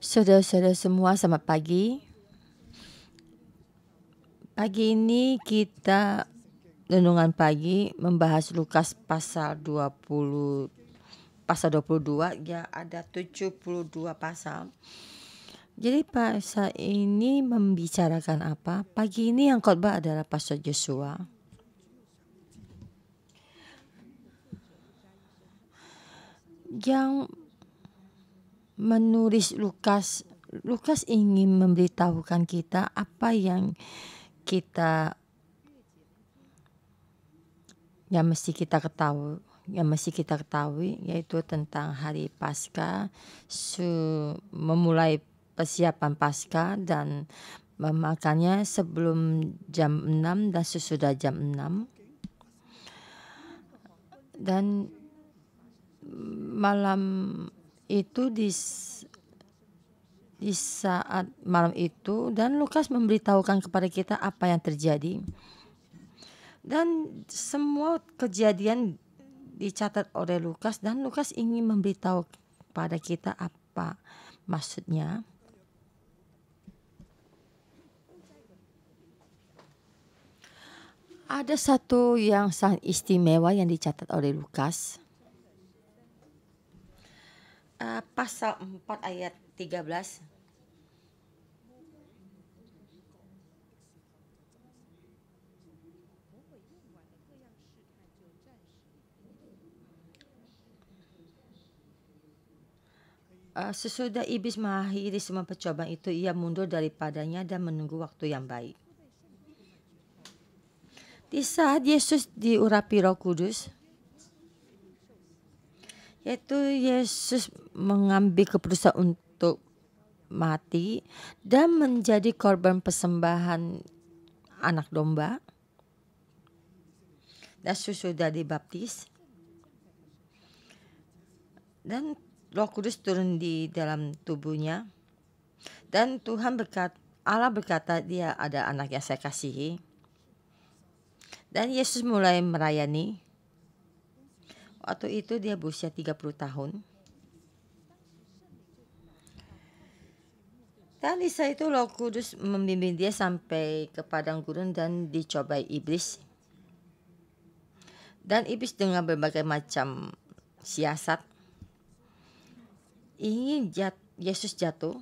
Saudara-saudara semua, selamat pagi. Pagi ini kita renungan pagi membahas Lukas pasal 22 ya, ada 72 pasal. Jadi pasal ini membicarakan apa? Pagi ini yang khotbah adalah Pastor Joshua. Yang menulis Lukas ingin memberitahukan kita apa yang mesti kita ketahui, yaitu tentang hari Paskah, memulai persiapan Paskah dan memakannya sebelum jam 6 dan sesudah jam 6. Dan malam itu di saat malam itu, dan Lukas memberitahukan kepada kita apa yang terjadi. Dan semua kejadian dicatat oleh Lukas, dan Lukas ingin memberitahu kepada kita apa maksudnya. Ada satu yang sangat istimewa yang dicatat oleh Lukas. Pasal 4 ayat 13. Sesudah iblis mengakhiri semua percobaan itu, ia mundur daripadanya dan menunggu waktu yang baik. Di saat Yesus diurapi Roh Kudus, yaitu Yesus mengambil keputusan untuk mati dan menjadi korban persembahan anak domba, dan sesudah dibaptis, dan Roh Kudus turun di dalam tubuhnya, dan Allah berkata, dia ada anak yang saya kasihi. Dan Yesus mulai melayani. Waktu itu dia berusia 30 tahun. Dan di saat itu Roh Kudus membimbing dia sampai ke padang gurun dan dicobai iblis. Dan iblis dengan berbagai macam siasat ingin Yesus jatuh,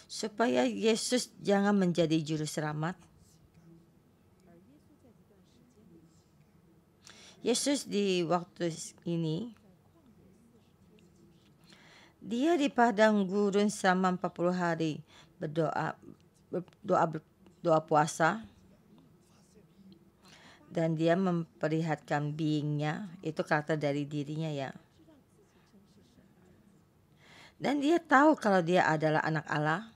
supaya Yesus jangan menjadi juru selamat. Yesus di waktu ini, dia di padang gurun selama 40 hari berdoa puasa, dan dia memperlihatkan beingnya, itu karakter dari dirinya ya. Dan dia tahu kalau dia adalah anak Allah.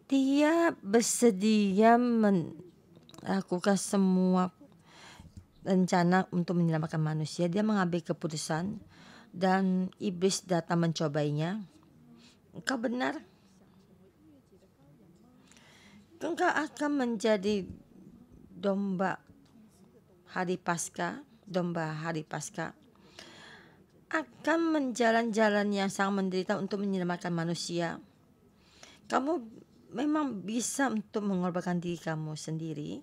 Dia bersedia melakukan semua rencana untuk menyelamatkan manusia. Dia mengambil keputusan, dan iblis datang mencobainya. Engkau benar? Engkau akan menjadi domba hari Paskah, akan menjalan-jalan yang sangat menderita untuk menyelamatkan manusia. Kamu memang bisa untuk mengorbankan diri kamu sendiri.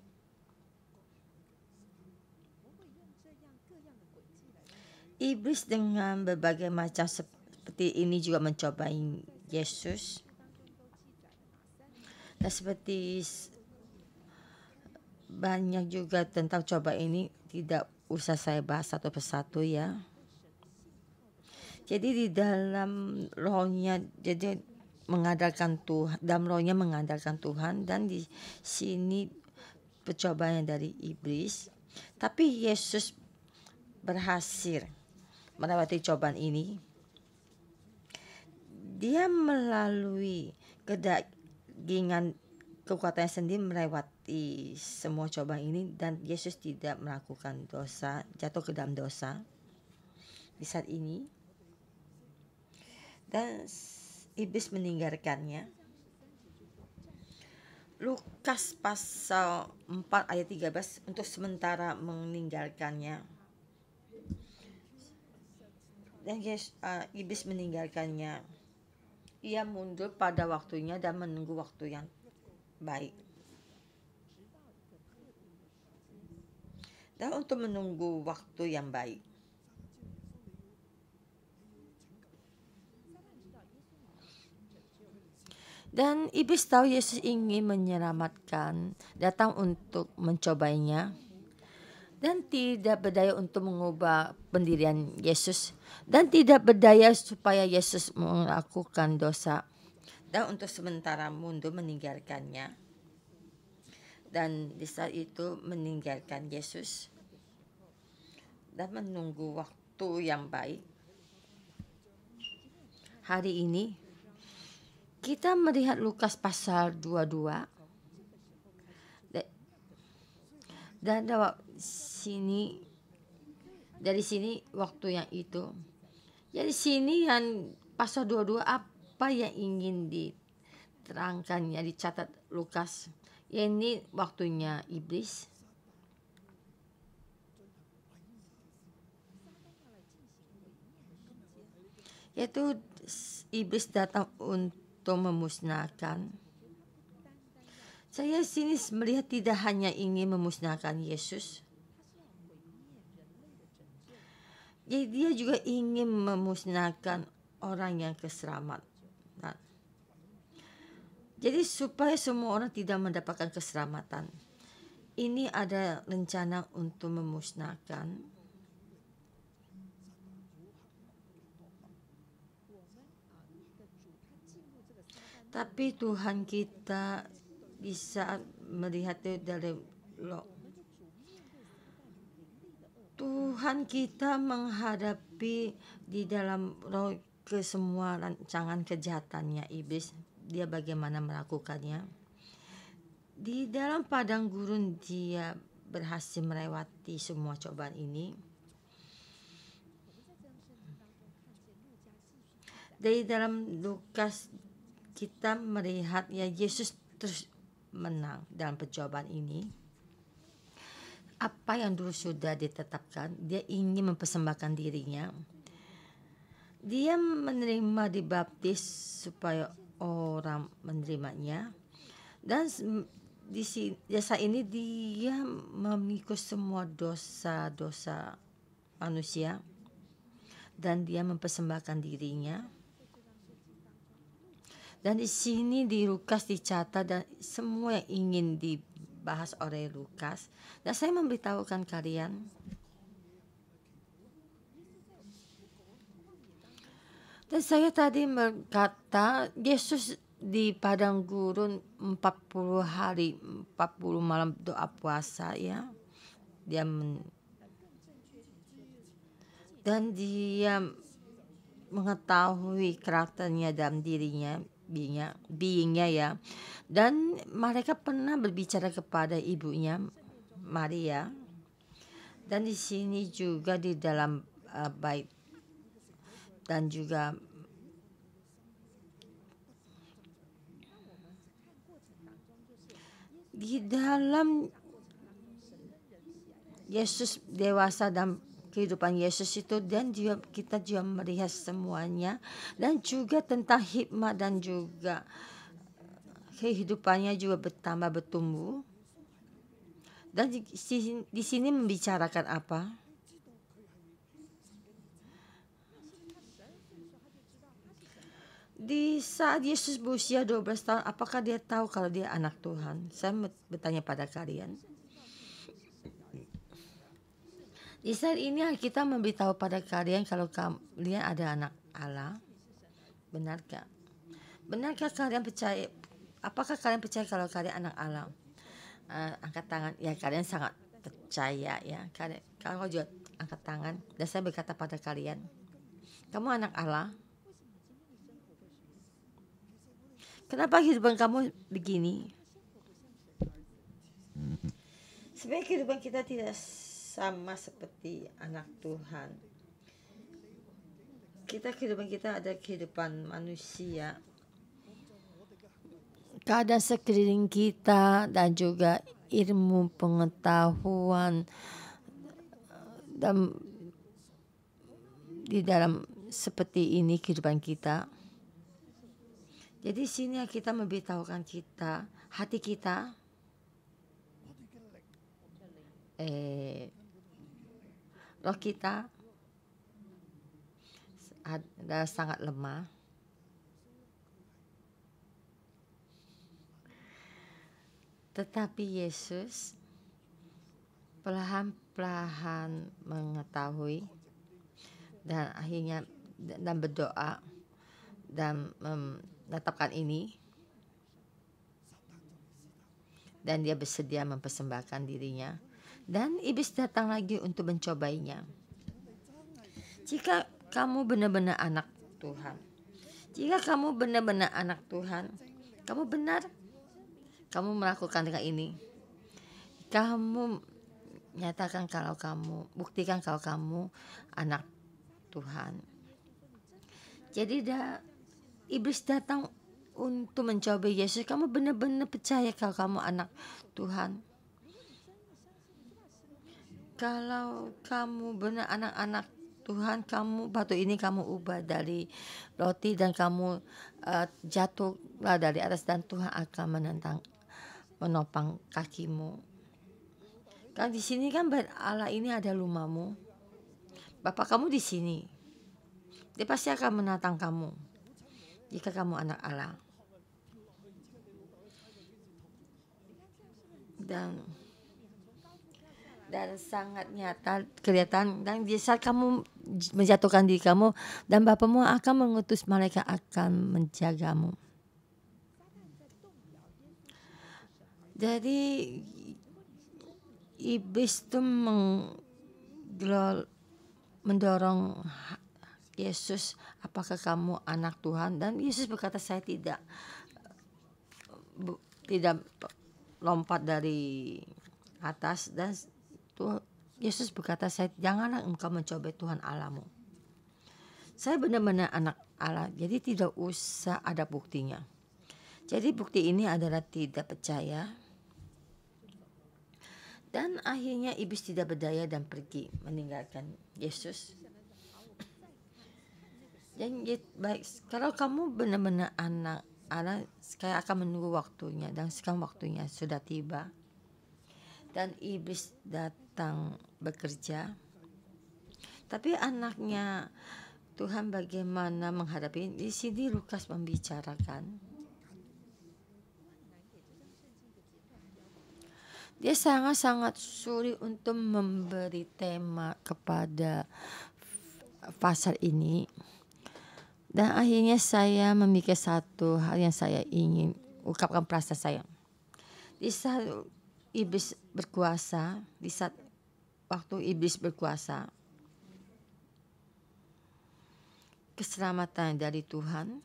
Iblis dengan berbagai macam seperti ini juga mencobai Yesus. Dan seperti banyak juga tentang coba ini, tidak usah saya bahas satu persatu ya. Jadi di dalam rohnya, jadi mengandalkan Tuhan, dalam rohnya mengandalkan Tuhan, dan di sini percobaan dari iblis. Tapi Yesus berhasil melewati cobaan ini. Dia melalui kedagingan kekuatannya sendiri melewati semua cobaan ini, dan Yesus tidak melakukan dosa, jatuh ke dalam dosa di saat ini. Dan iblis meninggalkannya. Lukas pasal 4 ayat 13 untuk sementara meninggalkannya. Dan iblis meninggalkannya. Ia mundur pada waktunya dan menunggu waktu yang baik. Dan untuk menunggu waktu yang baik, dan iblis tahu Yesus ingin menyelamatkan, datang untuk mencobanya, dan tidak berdaya untuk mengubah pendirian Yesus, dan tidak berdaya supaya Yesus melakukan dosa, dan untuk sementara mundur meninggalkannya. Dan di saat itu meninggalkan Yesus dan menunggu waktu yang baik. Hari ini kita melihat Lukas pasal 22. Dan dari sini waktu yang itu. Jadi sini yang pasal 22 apa yang ingin diterangkan, ya dicatat Lukas. Ya, ini waktunya iblis. Yaitu iblis datang untuk memusnahkan. Saya sini melihat tidak hanya ingin memusnahkan Yesus. Jadi dia juga ingin memusnahkan orang yang keselamatan. Jadi supaya semua orang tidak mendapatkan keselamatan. Ini ada rencana untuk memusnahkan. Tapi Tuhan kita bisa melihat dari Tuhan kita menghadapi di dalam roh ke semua rancangan kejahatannya iblis. Dia bagaimana melakukannya. Di dalam padang gurun dia berhasil melewati semua cobaan ini. Dari dalam Lukas kita melihat ya Yesus terus menang dalam percobaan ini. Apa yang dulu sudah ditetapkan, dia ingin mempersembahkan dirinya. Dia menerima dibaptis supaya orang menerimanya. Dan di jasa ini dia memikul semua dosa-dosa manusia. Dan dia mempersembahkan dirinya. Dan di sini di Lukas dicatat dan semua yang ingin dibahas oleh Lukas. Dan saya memberitahukan kalian, dan saya tadi berkata Yesus di padang gurun 40 hari 40 malam doa puasa ya. Dan dia mengetahui karakternya dalam dirinya, beingnya ya. Dan mereka pernah berbicara kepada ibunya Maria. Dan di sini juga di dalam bait dan juga di dalam Yesus dewasa dan kehidupan Yesus itu, dan juga kita juga melihat semuanya dan juga tentang hikmat dan juga kehidupannya juga bertambah bertumbuh. Dan di sini membicarakan apa? Di saat Yesus berusia 12 tahun, apakah dia tahu kalau dia anak Tuhan? Saya bertanya pada kalian. Di saat ini kita memberitahu pada kalian kalau kalian ada anak Allah. Benarkah? Benarkah kalian percaya? Apakah kalian percaya kalau kalian anak Allah? Angkat tangan. Ya, kalian sangat percaya ya. Kalau juga angkat tangan. Dan saya berkata pada kalian, kamu anak Allah. Kenapa kehidupan kamu begini? Sebenarnya kehidupan kita tidak sama seperti anak Tuhan. Kehidupan kita ada kehidupan manusia. keadaan sekeliling kita dan juga ilmu pengetahuan dan di dalam seperti ini kehidupan kita. Jadi sini kita memberitahukan kita, hati kita roh kita ada sangat lemah. Tetapi Yesus perlahan-lahan mengetahui dan akhirnya dan berdoa dan menetapkan ini, dan dia bersedia mempersembahkan dirinya, dan iblis datang lagi untuk mencobainya. Jika kamu benar-benar anak Tuhan, kamu benar, kamu melakukan dengan ini, kamu nyatakan kalau kamu, buktikan kalau kamu anak Tuhan. Jadi iblis datang untuk mencobai Yesus. Kamu benar-benar percaya kalau kamu anak Tuhan? Kalau kamu benar anak-anak Tuhan, kamu batu ini kamu ubah dari roti dan kamu jatuhlah dari atas dan Tuhan akan menopang kakimu. Kan di sini kan Allah ini ada rumahmu. Bapak kamu di sini. Dia pasti akan menatang kamu jika kamu anak Allah. Dan sangat nyata kelihatan, dan di saat kamu menjatuhkan diri kamu, dan Bapamu akan mengutus malaikat akan menjagamu. Jadi iblis itu mendorong Yesus, apakah kamu anak Tuhan? Dan Yesus berkata, saya tidak lompat dari atas. Dan Yesus berkata, janganlah engkau mencobai Tuhan Allahmu. Saya benar-benar anak Allah, jadi tidak usah ada buktinya. Jadi bukti ini adalah tidak percaya. Dan akhirnya iblis tidak berdaya dan pergi meninggalkan Yesus. Dan baik, kalau kamu benar-benar anak Allah, saya akan menunggu waktunya, dan sekarang waktunya sudah tiba. Dan iblis datang bekerja. Tapi anaknya Tuhan bagaimana menghadapi? Di sini Lukas membicarakan. Dia sangat-sangat sulit untuk memberi tema kepada pasal ini. Dan akhirnya saya memikir satu hal yang saya ingin ungkapkan perasaan saya. Di saat iblis berkuasa, waktu iblis berkuasa, keselamatan dari Tuhan,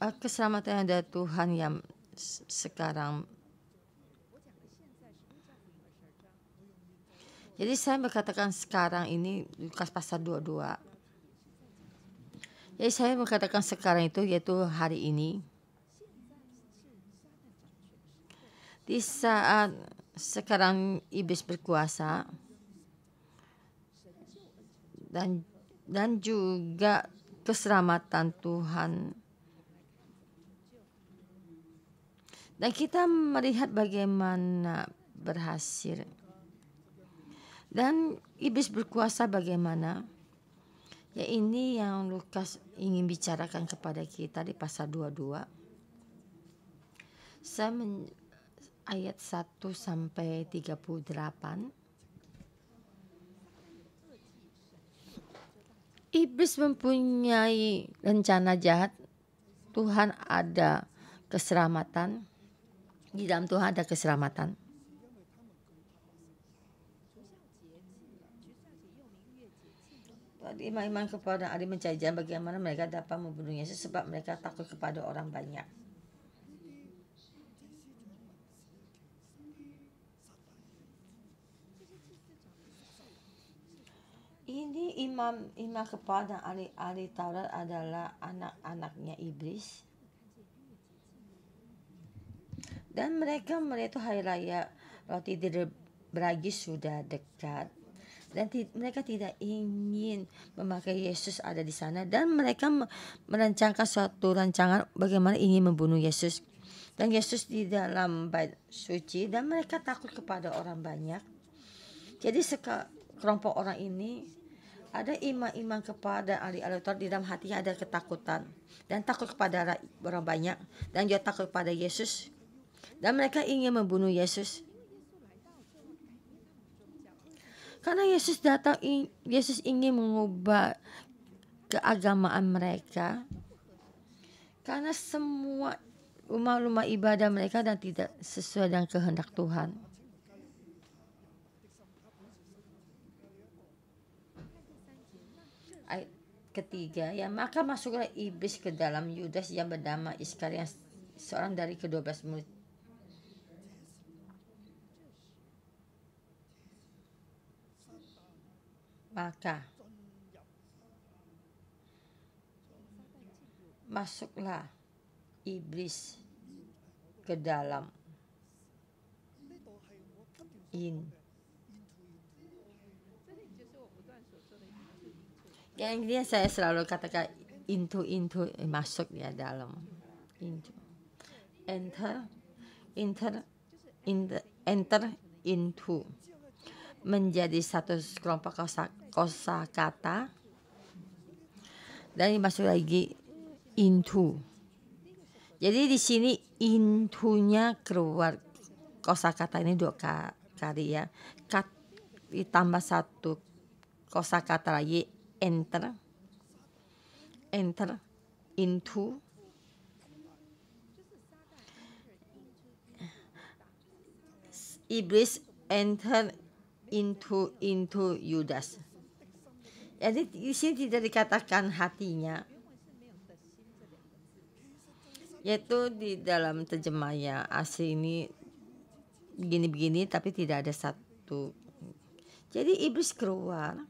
keselamatan dari Tuhan yang sekarang. Jadi saya berkatakan sekarang ini Lukas pasal 22. Jadi saya berkatakan sekarang itu yaitu hari ini. Di saat sekarang iblis berkuasa dan juga keselamatan Tuhan. Dan kita melihat bagaimana berhasil. Dan iblis berkuasa bagaimana? Ya, ini yang Lukas ingin bicarakan kepada kita di pasal 22. Ayat 1 sampai 38. Iblis mempunyai rencana jahat. Tuhan ada keselamatan. Di dalam Tuhan ada keselamatan. Iman-iman kepada ahli mencari jalan bagaimana mereka dapat membunuh Yesus, sebab mereka takut kepada orang banyak. Ini imam kepala dan ahli Taurat adalah anak-anaknya iblis. Dan mereka melihat hari raya roti tidak beragi sudah dekat. Dan mereka tidak ingin memakai Yesus ada di sana. Dan mereka merancangkan suatu rancangan bagaimana ingin membunuh Yesus. Dan Yesus di dalam bait suci. Dan mereka takut kepada orang banyak. Jadi kelompok orang ini, ada imam-imam kepala dan ahli-ahli Taurat, di dalam hatinya ada ketakutan. Dan takut kepada orang banyak. Dan juga takut kepada Yesus. Dan mereka ingin membunuh Yesus. Karena Yesus datang, Yesus ingin mengubah keagamaan mereka. Karena semua rumah-rumah ibadah mereka dan tidak sesuai dengan kehendak Tuhan. Ayat ketiga, ya maka masuklah iblis ke dalam Yudas yang bernama Iskariot, seorang dari ke-12 murid. Maka masuklah iblis ke dalam Yang ini saya selalu katakan into masuk ya dalam into enter into menjadi satu kelompok kosakata dan masuk lagi into. Jadi di sini intunya keluar, kosakata ini 2 kali ya. Ditambah satu kosakata lagi enter into. Iblis enter into Yudas. Jadi di sini tidak dikatakan hatinya, yaitu di dalam terjemahnya asli ini begini-begini, tapi tidak ada satu. Jadi iblis keluar,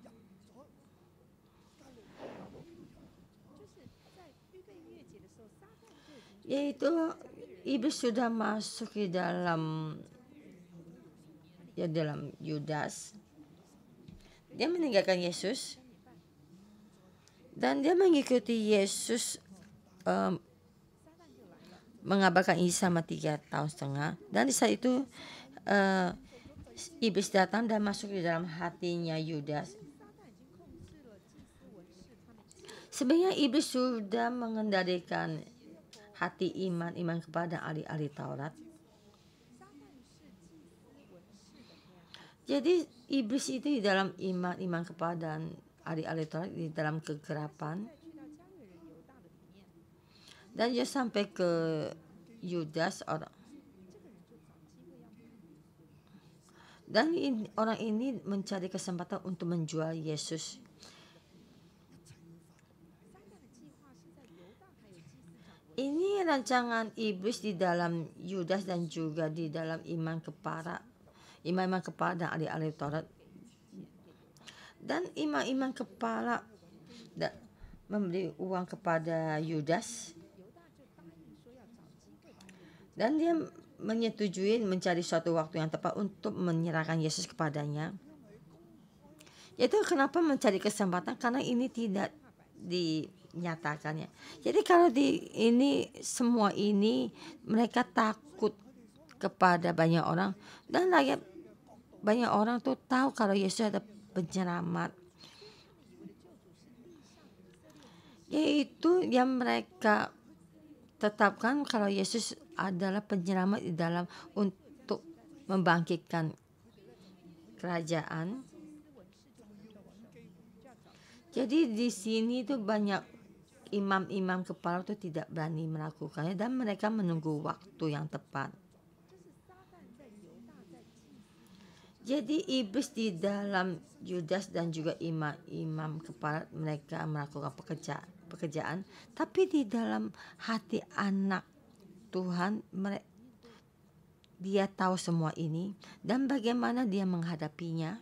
yaitu iblis sudah masuk di dalam Yudas. Dia meninggalkan Yesus dan dia mengikuti Yesus, mengabarkan Injil selama 3,5 tahun. Dan di saat itu iblis datang dan masuk di dalam hatinya Yudas. Sebenarnya iblis sudah mengendalikan hati iman kepada ahli-ahli Taurat. Jadi iblis itu di dalam iman kepada ahli-ahli Taurat, di dalam kegelapan. Dan dia sampai ke Yudas orang. Dan orang ini mencari kesempatan untuk menjual Yesus. Ini rancangan iblis di dalam Yudas dan juga di dalam imam kepala dan ahli-ahli Taurat. Dan imam kepala memberi uang kepada Yudas. Dan dia menyetujui mencari suatu waktu yang tepat untuk menyerahkan Yesus kepadanya. Yaitu kenapa mencari kesempatan, karena ini tidak dinyatakannya. Jadi kalau semua ini mereka takut kepada banyak orang, dan banyak orang tuh tahu kalau Yesus ada penyelamat, yaitu yang mereka tetapkan kalau Yesus adalah penyelamat di dalam untuk membangkitkan kerajaan. Jadi di sini tuh banyak imam kepala tuh tidak berani melakukannya dan mereka menunggu waktu yang tepat. Jadi iblis di dalam Yudas dan juga imam kepala, mereka melakukan pekerjaan, tapi di dalam hati anak Tuhan dia tahu semua ini dan bagaimana dia menghadapinya.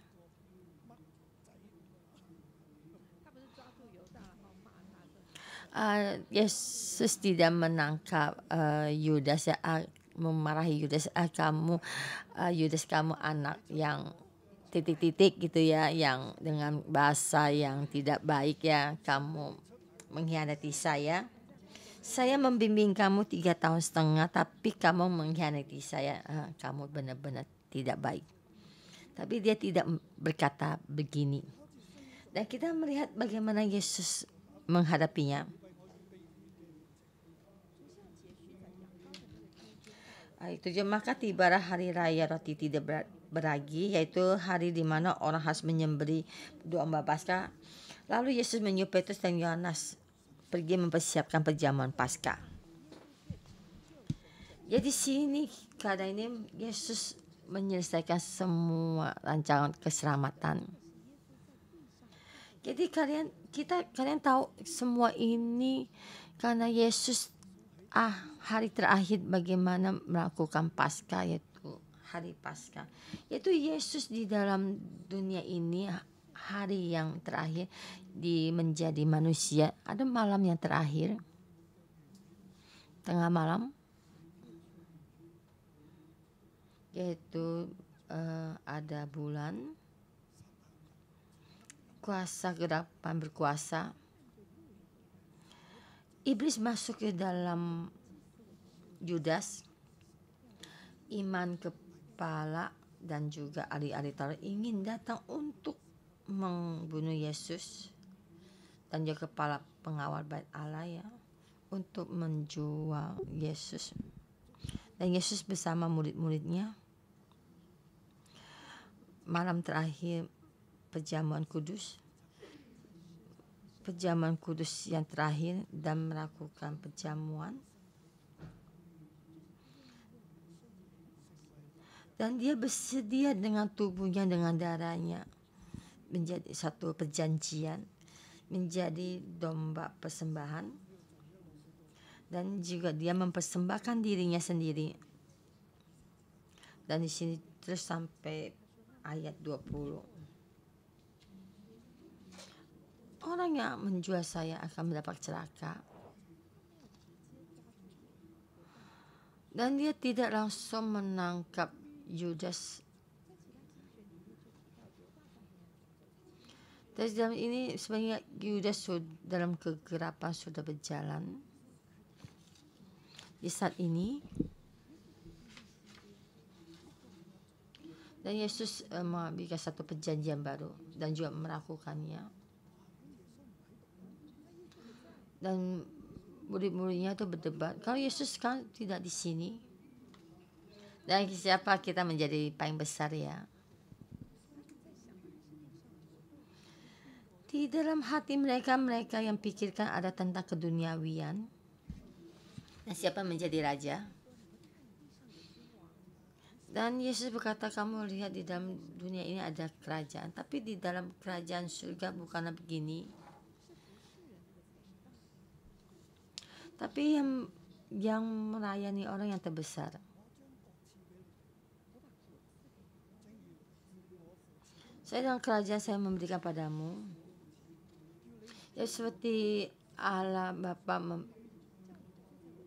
Yesus tidak menangkap Yudas ya, memarahi Yudas, Yudas kamu anak yang titik-titik gitu ya, yang dengan bahasa yang tidak baik ya, kamu mengkhianati saya. Saya membimbing kamu 3 tahun setengah, tapi kamu mengkhianati saya. Kamu benar-benar tidak baik. Tapi dia tidak berkata begini. Dan kita melihat bagaimana Yesus menghadapinya. Itu juga, maka tibalah hari raya roti tidak beragi, yaitu hari di mana orang harus menyembelih domba Paskah. Lalu Yesus menyuruh Petrus dan Yohanes pergi mempersiapkan perjamuan Paskah. Jadi sini keadaan ini Yesus menyelesaikan semua rancangan keselamatan. Jadi kalian tahu semua ini karena Yesus hari terakhir bagaimana melakukan Paskah, yaitu hari Paskah. Yaitu Yesus di dalam dunia ini hari yang terakhir menjadi manusia. Ada malam yang terakhir, tengah malam, yaitu ada bulan, kuasa kegelapan berkuasa. Iblis masuk ke dalam Yudas, iman kepala dan juga ahli-ahli Taurat ingin datang untuk membunuh Yesus, dan juga kepala pengawal bait Allah ya, untuk menjual Yesus. Dan Yesus bersama murid-muridnya malam terakhir perjamuan kudus yang terakhir, dan melakukan perjamuan. Dan dia bersedia dengan tubuhnya, dengan darahnya, menjadi satu perjanjian, menjadi domba persembahan. Dan juga dia mempersembahkan dirinya sendiri. Dan di sini terus sampai ayat 20. Orang yang menjual saya akan mendapat celaka. Dan dia tidak langsung menangkap Yudas. Dari dalam ini sebenarnya Yudas dalam kegelapan sudah berjalan. Di saat ini dan Yesus memberikan satu perjanjian baru dan juga melakukannya. Dan murid-muridnya itu berdebat, kalau Yesus kan tidak di sini, dan siapa kita menjadi paling besar ya? Di dalam hati mereka yang pikirkan ada tentang keduniawian. Dan siapa menjadi raja? Dan Yesus berkata, kamu lihat di dalam dunia ini ada kerajaan, tapi di dalam kerajaan surga bukanlah begini. Tapi yang melayani orang yang terbesar. Saya dalam kerajaan saya memberikan padamu, ya seperti Allah Bapa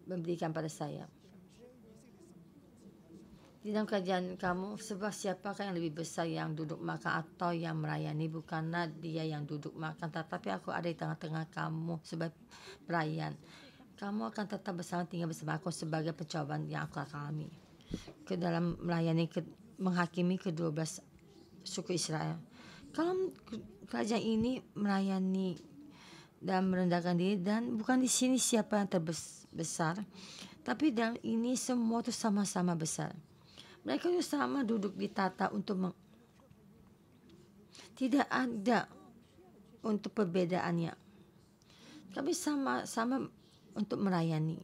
memberikan pada saya. Di dalam kerajaan kamu, sebab siapakah yang lebih besar, yang duduk makan atau yang melayani? Bukanlah dia yang duduk makan, tetapi aku ada di tengah-tengah kamu sebagai pelayan. Kamu akan tetap tinggal bersama aku sebagai pencobaan yang aku alami. Ke dalam melayani, menghakimi ke-12 suku Israel. Kalau kerajaan ini melayani dan merendahkan diri, dan bukan di sini siapa yang terbesar, tapi dalam ini semua itu sama-sama besar. Mereka itu sama duduk di tata untuk tidak ada untuk perbedaannya. Kami sama-sama untuk melayani.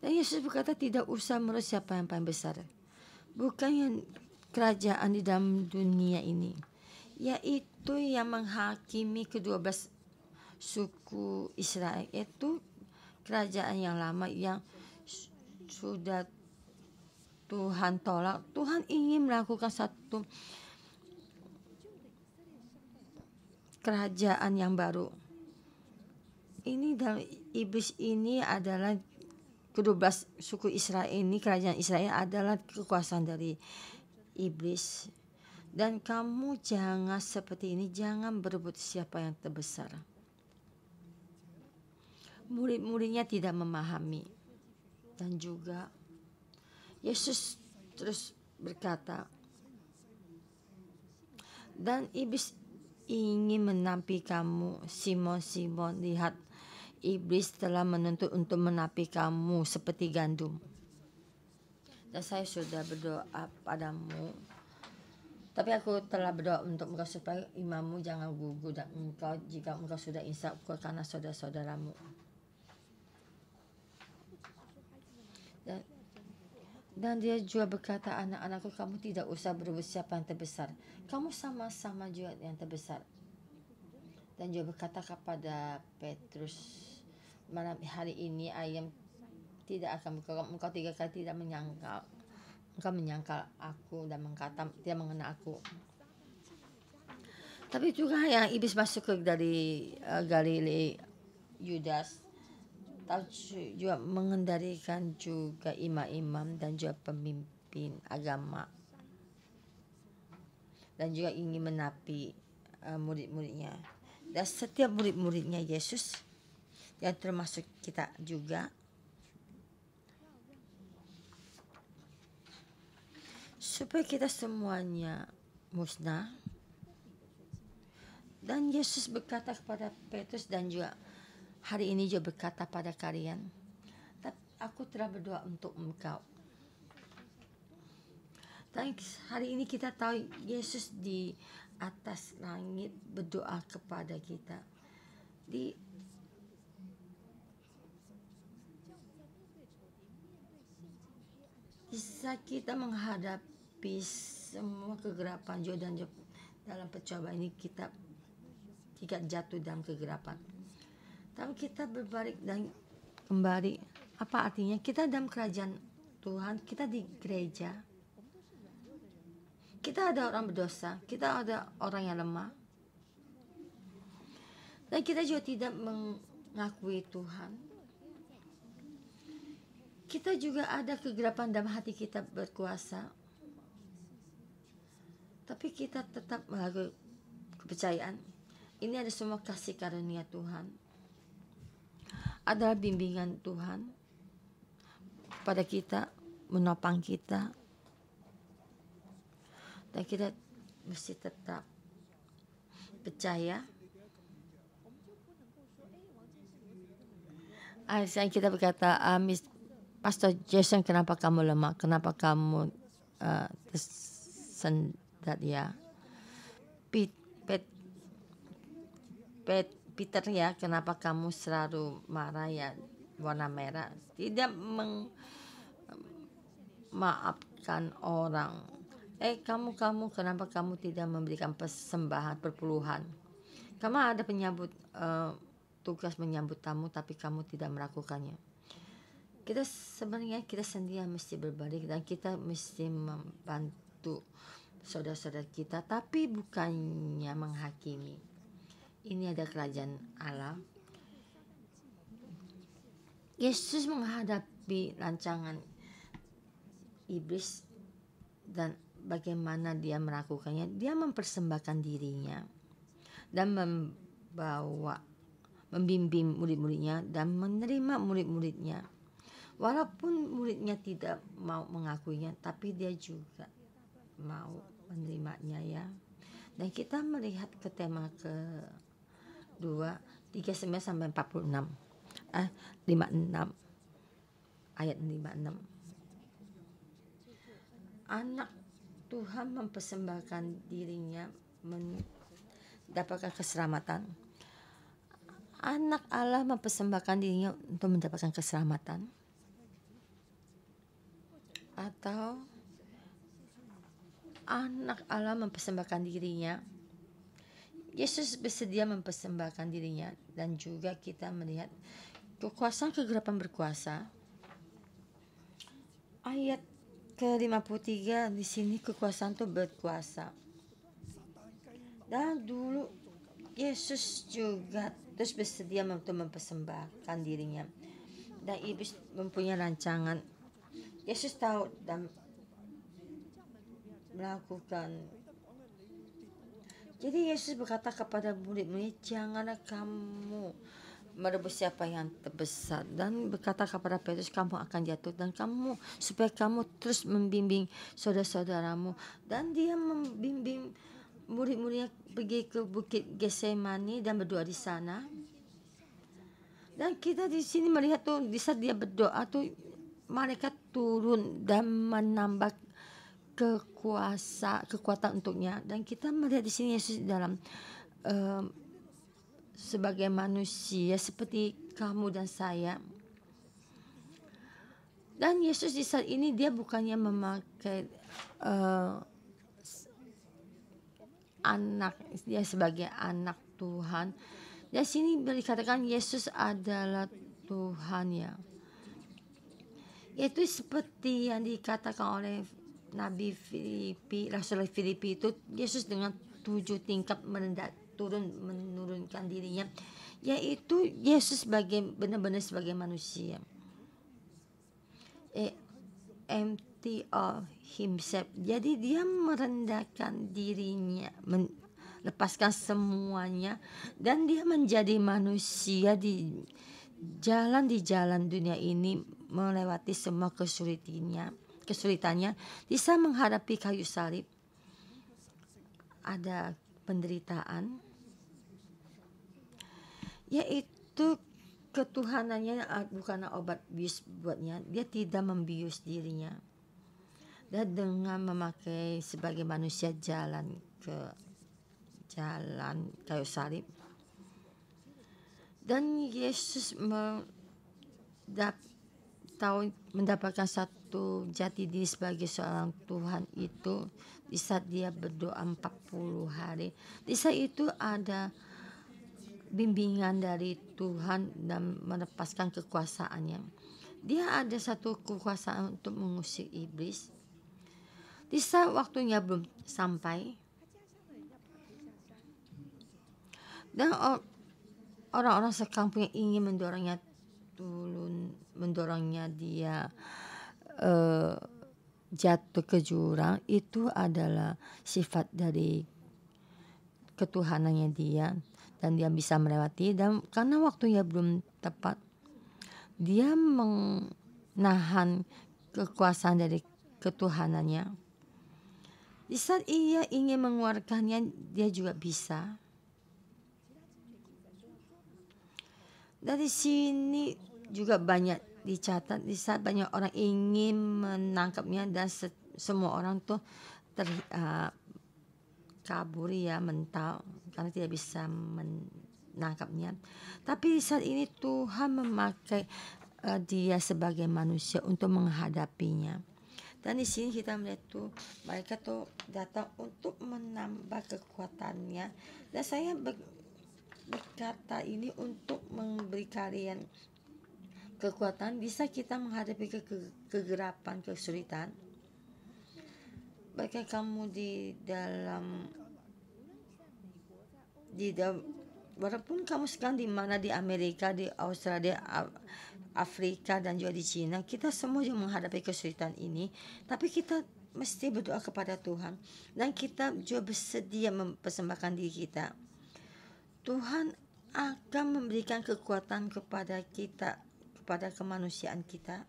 Dan Yesus berkata, tidak usah menurut siapa yang paling besar. Bukan yang kerajaan di dalam dunia ini, yaitu yang menghakimi ke-12 suku Israel. Itu kerajaan yang lama yang sudah Tuhan tolak. Tuhan ingin melakukan satu kerajaan yang baru. ini dalam iblis ini adalah ke-12 suku Israel ini, kerajaan Israel adalah kekuasaan dari iblis. Dan kamu jangan seperti ini, jangan berebut siapa yang terbesar. Murid-muridnya tidak memahami. Dan juga Yesus terus berkata, dan iblis ingin menampik kamu, Simon, Simon, lihat iblis telah menuntut untuk menampik kamu seperti gandum. Dan saya sudah berdoa padamu, tapi aku telah berdoa untuk engkau supaya imanmu jangan gugur, dan engkau jika engkau sudah insaf karena saudara-saudaramu. Dan dia juga berkata, anak-anakku, kamu tidak usah berebut siapa yang terbesar, kamu sama-sama juga yang terbesar. Dan juga berkata kepada Petrus, malam hari ini ayam tidak akan berkokok, engkau 3 kali tidak menyangkal, engkau menyangkal aku dan mengkata tidak mengenal aku. Tapi juga yang iblis masuk ke dari Galilea, Yudas tahu juga mengendalikan juga imam-imam dan juga pemimpin agama, dan juga ingin menapi murid-muridnya. Dan setiap murid-muridnya Yesus, yang termasuk kita juga, supaya kita semuanya musnah. Dan Yesus berkata kepada Petrus dan juga hari ini juga berkata pada kalian, aku telah berdoa untuk engkau. Dan hari ini kita tahu Yesus di atas langit berdoa kepada kita. Bisa kita menghadapi semua kegelapan juga, dan dalam percobaan ini kita tidak jatuh dalam kegelapan. Tapi kita berbalik dan kembali. Apa artinya? Kita dalam kerajaan Tuhan, kita di gereja. Kita ada orang berdosa, kita ada orang yang lemah. Dan kita juga tidak mengakui Tuhan. Kita juga ada kegelapan dalam hati kita berkuasa. Tapi kita tetap melakukan kepercayaan. Ini ada semua kasih karunia Tuhan. Adalah bimbingan Tuhan pada kita, menopang kita. Dan kita mesti tetap percaya. Saya kita berkata, Pastor Jason, kenapa kamu lemah? Kenapa kamu tersendat ya? Peter ya, kenapa kamu selalu marah ya, warna merah, tidak memaafkan orang. Kamu kenapa kamu tidak memberikan persembahan perpuluhan? Kamu ada tugas menyambut tamu, tapi kamu tidak melakukannya. Kita sebenarnya kita sendiri mesti berbalik, dan kita mesti membantu saudara-saudara kita, tapi bukannya menghakimi. Ini ada kerajaan Allah. Yesus menghadapi rancangan iblis dan bagaimana dia melakukannya. Dia mempersembahkan dirinya dan membimbing murid-muridnya dan menerima murid-muridnya. Walaupun muridnya tidak mau mengakuinya, tapi dia juga mau menerimanya ya. Dan kita melihat ke tema kedua, 39 sampai 46. 56. Ayat 56. Anak Tuhan mempersembahkan dirinya mendapatkan keselamatan. Anak Allah mempersembahkan dirinya untuk mendapatkan keselamatan. Atau anak Allah mempersembahkan dirinya, Yesus bersedia mempersembahkan dirinya. Dan juga kita melihat kekuasaan kegelapan berkuasa. Ayat ke-53 di sini, kekuasaan itu berkuasa. Dan dulu Yesus juga terus bersedia untuk mempersembahkan dirinya. Dan iblis mempunyai rancangan. Yesus tahu dan melakukan. Jadi Yesus berkata kepada murid-murid, janganlah kamu merebut siapa yang terbesar, dan berkata kepada Petrus, kamu akan jatuh, dan kamu supaya kamu terus membimbing saudara-saudaramu. Dan dia membimbing murid-muridnya pergi ke bukit Getsemani dan berdoa di sana. Dan kita di sini melihat tuh di saat dia berdoa tuh malaikat turun dan menambah kekuatan untuknya. Dan kita melihat di sini Yesus dalam sebagai manusia seperti kamu dan saya. Dan Yesus di saat ini dia bukannya memakai anak, dia sebagai anak Tuhan. Di sini dikatakan Yesus adalah Tuhan ya. Itu seperti yang dikatakan oleh Nabi Filipi, Rasul Filipi itu, Yesus dengan 7 tingkat menurunkan dirinya, yaitu Yesus benar-benar sebagai manusia. Empty of himself. Jadi dia merendahkan dirinya, lepaskan semuanya, dan dia menjadi manusia di jalan dunia ini, melewati semua kesulitannya. Bisa menghadapi kayu salib, ada penderitaan, yaitu ketuhanannya bukanlah obat bius buatnya. Dia tidak membius dirinya, dan dengan memakai sebagai manusia jalan kayu salib. Dan Yesus mendapatkan satu jati diri sebagai seorang Tuhan itu di saat dia berdoa 40 hari. Di saat itu ada bimbingan dari Tuhan dan melepaskan kekuasaannya. Dia ada satu kekuasaan untuk mengusir iblis. Di saat waktunya belum sampai, dan orang-orang sekampung yang ingin mendorongnya dia jatuh ke jurang, itu adalah sifat dari ketuhanannya dia, dan dia bisa melewati. Dan karena waktunya belum tepat, dia menahan kekuasaan dari ketuhanannya. Di saat ia ingin mengeluarkannya, dia juga bisa. Dari sini juga banyak dicatat di saat banyak orang ingin menangkapnya, dan semua orang tuh kabur ya, mental, karena tidak bisa menangkapnya. Tapi di saat ini Tuhan memakai dia sebagai manusia untuk menghadapinya. Dan di sini kita melihat tuh mereka tuh datang untuk menambah kekuatannya. Dan saya berkata ini untuk memberi kalian kekuatan bisa kita menghadapi kegelapan, kesulitan. Bahkan kamu di dalam walaupun kamu sekarang di mana, di Amerika, di Australia, Afrika, dan juga di Cina, kita semua juga menghadapi kesulitan ini. Tapi kita mesti berdoa kepada Tuhan, dan kita juga bersedia mempersembahkan diri kita. Tuhan akan memberikan kekuatan kepada kita, kepada kemanusiaan kita.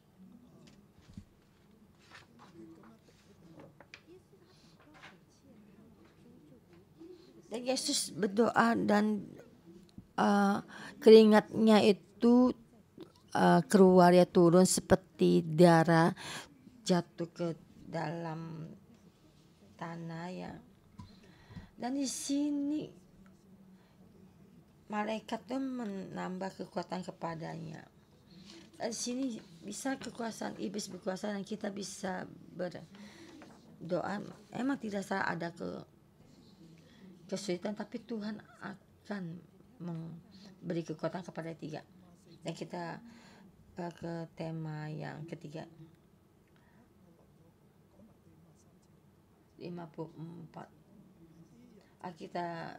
Dan Yesus berdoa, dan keringatnya itu keluar ya, turun seperti darah jatuh ke dalam tanah ya. Dan di sini malaikat tuh menambah kekuatan kepadanya. Dan di sini bisa kekuasaan iblis berkuasa, dan kita bisa berdoa. Emang tidak salah ada kesulitan, tapi Tuhan akan memberi kekuatan kepada tiga. Dan kita ke tema yang ketiga, 54. Kita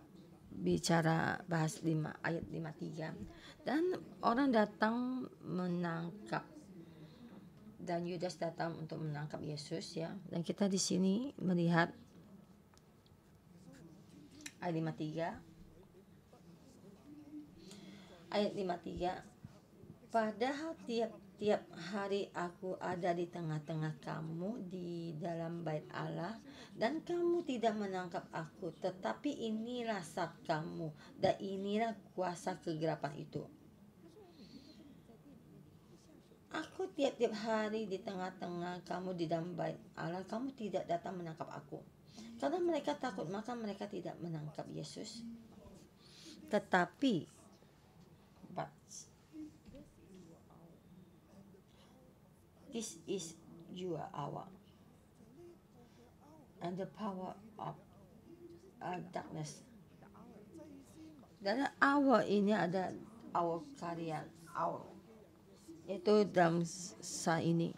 bicara bahas ayat 53. Dan orang datang menangkap, dan Yudas datang untuk menangkap Yesus ya. Dan kita di sini melihat ayat 53. Ayat 53. Padahal tiap hari aku ada di tengah-tengah kamu di dalam bait Allah, dan kamu tidak menangkap aku. Tetapi inilah saat kamu, dan inilah kuasa kegelapan itu. Aku tiap-tiap hari di tengah-tengah kamu di dalam bait Allah, kamu tidak datang menangkap aku. Karena mereka takut, maka mereka tidak menangkap Yesus. Tetapi this is your hour, and the power of darkness. Dan hour ini ada hour karya, hour itu dalam saat ini.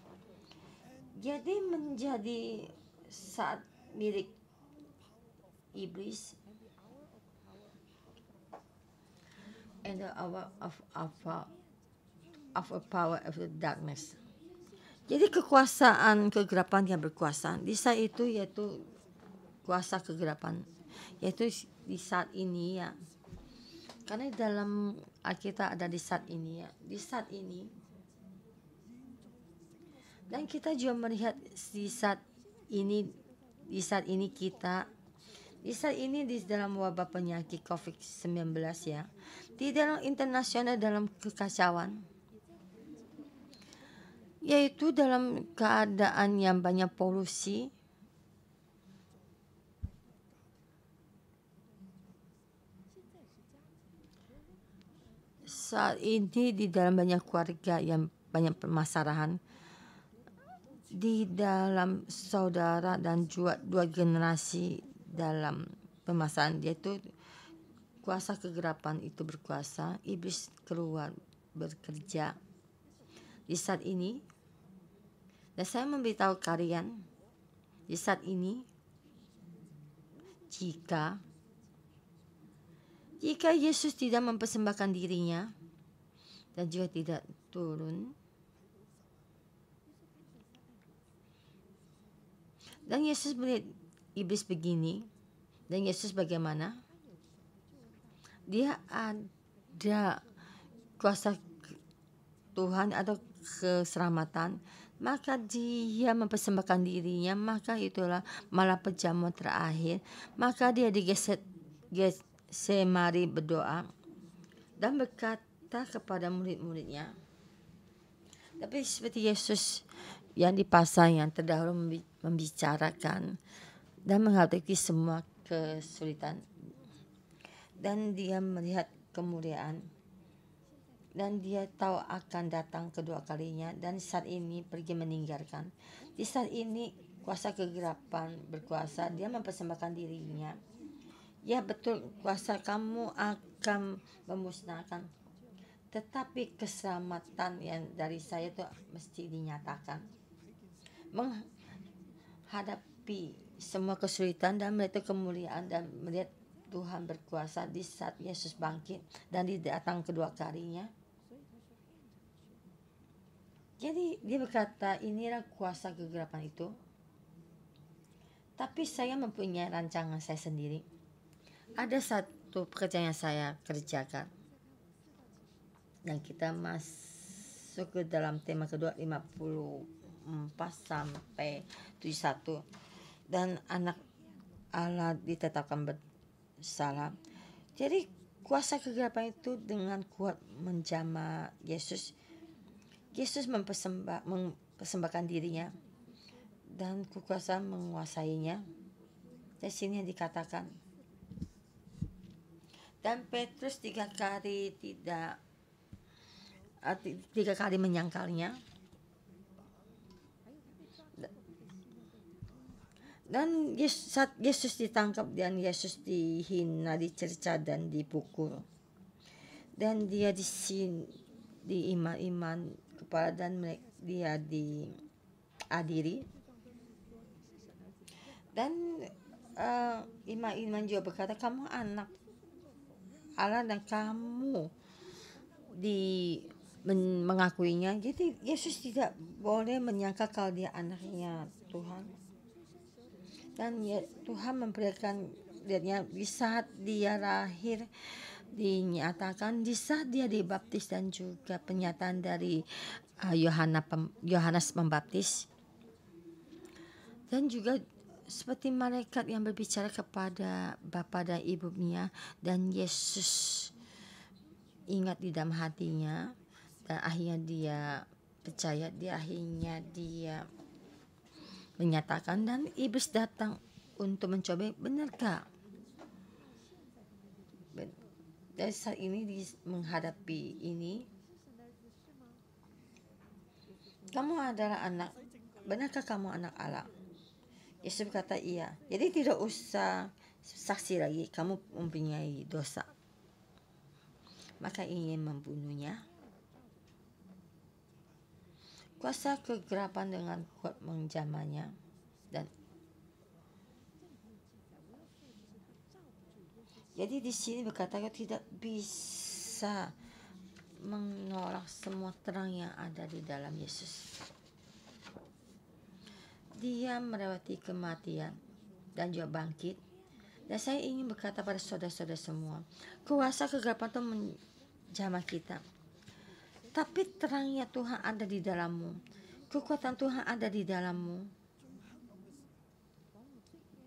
Jadi menjadi saat milik iblis, and the hour of a power of the darkness. Jadi kekuasaan kegelapan yang berkuasa di saat itu, yaitu kuasa kegelapan, yaitu di saat ini ya. Karena dalam Alkitab ada di saat ini ya, di saat ini. Dan kita juga melihat di saat ini, kita di saat ini di dalam wabah penyakit COVID-19 ya, di dalam internasional dalam kekacauan, yaitu dalam keadaan yang banyak polusi, saat ini di dalam banyak keluarga yang banyak permasalahan, di dalam saudara dan juga dua generasi dalam permasalahan, yaitu kuasa kegelapan itu berkuasa, iblis keluar bekerja di saat ini. Dan saya memberitahu kalian di saat ini, jika Yesus tidak mempersembahkan dirinya dan juga tidak turun, dan Yesus melihat iblis begini, dan Yesus bagaimana? Dia ada kuasa Tuhan atau keselamatan, maka dia mempersembahkan dirinya, maka itulah malam perjamuan terakhir, maka dia di Getsemani berdoa dan berkata kepada murid-muridnya. Tapi seperti Yesus yang di pasar yang terdahulu membicarakan dan menghadapi semua kesulitan, dan dia melihat kemuliaan, dan dia tahu akan datang kedua kalinya, dan saat ini pergi meninggalkan. Di saat ini kuasa kegelapan berkuasa, dia mempersembahkan dirinya. Ya betul, kuasa kamu akan memusnahkan, tetapi keselamatan yang dari saya itu mesti dinyatakan. Menghadapi semua kesulitan dan melihat kemuliaan dan melihat Tuhan berkuasa di saat Yesus bangkit dan datang kedua kalinya. Jadi dia berkata, inilah kuasa kegelapan itu. Tapi saya mempunyai rancangan saya sendiri. Ada satu pekerjaan yang saya kerjakan. Dan kita masuk ke dalam tema kedua, 54 sampai 71. Dan anak Allah ditetapkan bersalah. Jadi kuasa kegelapan itu dengan kuat menjamah Yesus. Yesus mempersembahkan dirinya dan kekuasaan menguasainya. Di sini yang dikatakan, dan Petrus tiga kali menyangkalnya. Dan saat Yesus ditangkap dan Yesus dihina, dicerca dan dipukul, dan dia diiman kepala dan dia diadili, dan iman juga berkata, kamu anak Allah dan kamu mengakuinya. Jadi Yesus tidak boleh menyangka kalau dia anaknya Tuhan. Dan Tuhan memberikan dia di saat dia lahir, dinyatakan di saat dia dibaptis, dan juga penyataan dari Yohanes Pembaptis, dan juga seperti malaikat yang berbicara kepada bapa dan ibunya, dan Yesus ingat di dalam hatinya, dan akhirnya dia percaya, akhirnya dia menyatakan, dan iblis datang untuk mencoba, benarkah? Dan saat ini menghadapi ini, kamu adalah anak, benarkah kamu anak Allah? Yesus berkata iya. Jadi tidak usah saksi lagi, kamu mempunyai dosa. Maka ingin membunuhnya. Kuasa kegelapan dengan kuat menjamahnya, dan jadi di sini berkata tidak bisa menolak semua terang yang ada di dalam Yesus. Dia melewati kematian dan juga bangkit. Dan saya ingin berkata pada saudara-saudara semua, kuasa kegelapan itu menjamah kita, tapi terangnya Tuhan ada di dalammu. Kekuatan Tuhan ada di dalammu.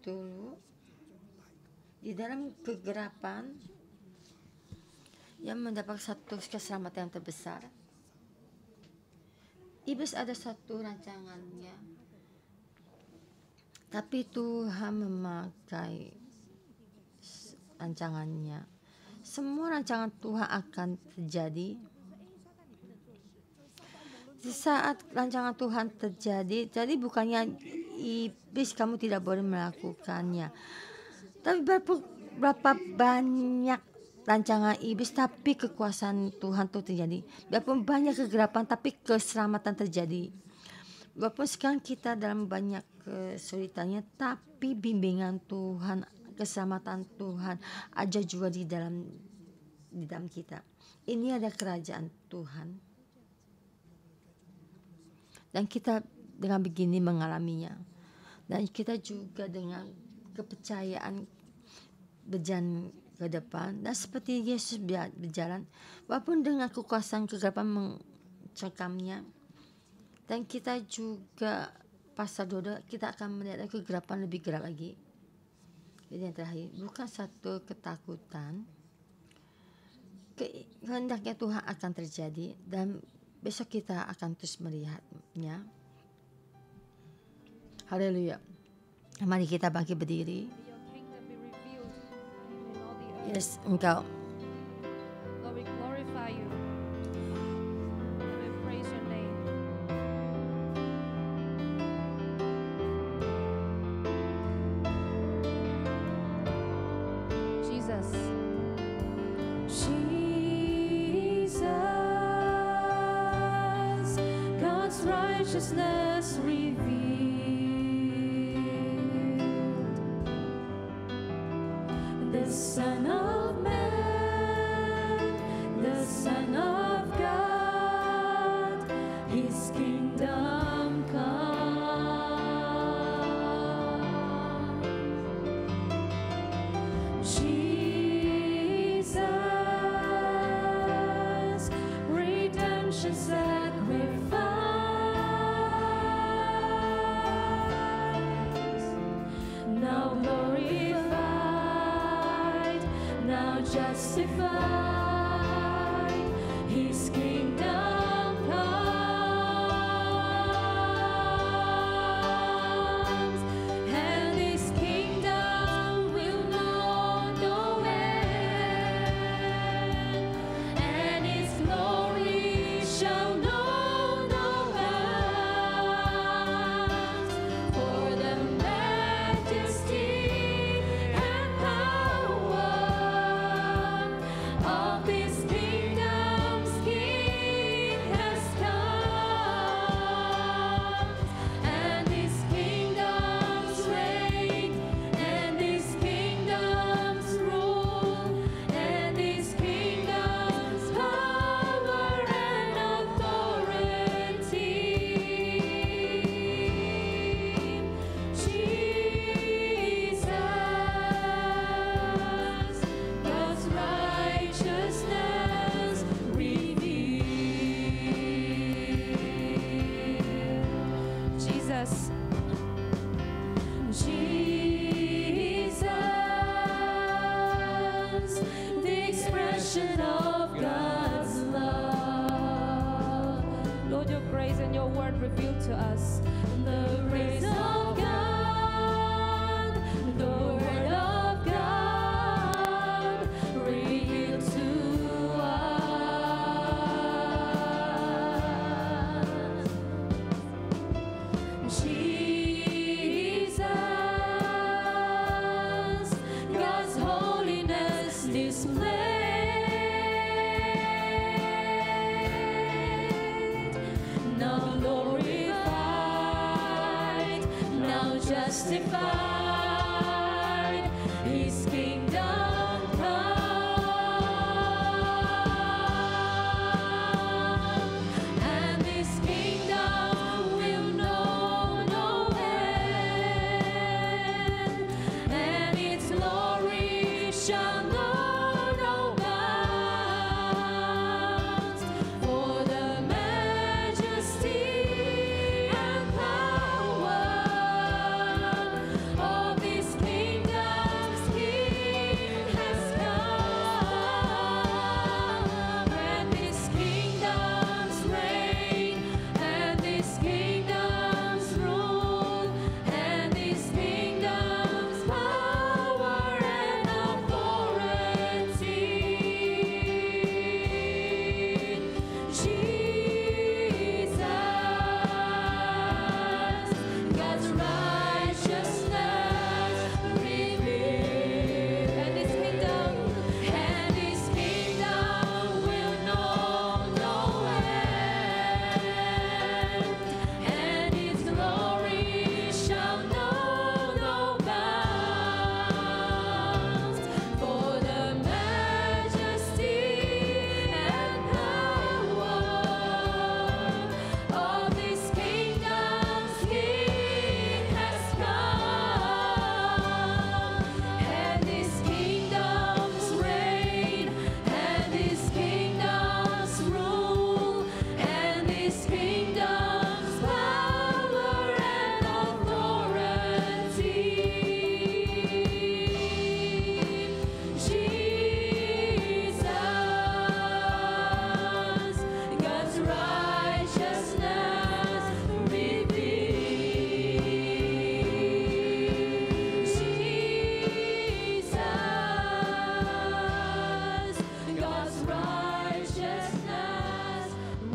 Dulu di dalam kegelapan yang mendapat satu keselamatan yang terbesar, iblis ada satu rancangannya, tapi Tuhan memakai rancangannya. Semua rancangan Tuhan akan terjadi. Di saat rancangan Tuhan terjadi, jadi bukannya iblis kamu tidak boleh melakukannya, tapi berapa banyak rancangan iblis, tapi kekuasaan Tuhan itu terjadi. Berapa banyak kegelapan, tapi keselamatan terjadi. Walaupun sekarang kita dalam banyak kesulitannya, tapi bimbingan Tuhan, keselamatan Tuhan ada juga di dalam kita. Ini ada kerajaan Tuhan. Dan kita dengan begini mengalaminya. Dan kita juga dengan kepercayaan berjalan ke depan. Dan seperti Yesus berjalan, walaupun dengan kekuasaan kegelapan mencekamnya. Dan kita juga pasal 2 kita akan melihat kegelapan lebih gelap lagi. Jadi yang terakhir, bukan satu ketakutan. Kehendaknya Tuhan akan terjadi, dan besok kita akan terus melihatnya. Haleluya. Mari kita bangkit berdiri. Yes, Engkau. Lord, we glorify you. Lord, we praise your name. Jesus. God's righteousness revealed, the Son of Man, the Son of God, His kingdom come. Jesus, redemption sacrifice. Now glorified, now justified, His kingdom comes, and His kingdom will know no end, and His glory shall know no bounds, for the majesty and power of Jesus. Jesus, the expression of God's love. Lord, your grace and your word revealed to us the grace of God, the word of God revealed to us. Jesus, God's holiness displayed, now glorified, now justified, His kingdom come, and His kingdom will know no end, and its glory shall know no bounds. For the majesty and power of this kingdom's King has come, and this kingdom's reign, and this kingdom's rule, and this kingdom's power and authority. Jesus, God's righteousness revealed, and His kingdom will know no end, and His glory shall know no bounds. For the majesty and power of this kingdom's King has come, and this kingdom's reign, and this kingdom's rule, and this kingdom's power and authority. Jesus, God's righteousness revealed. Jesus, God's righteousness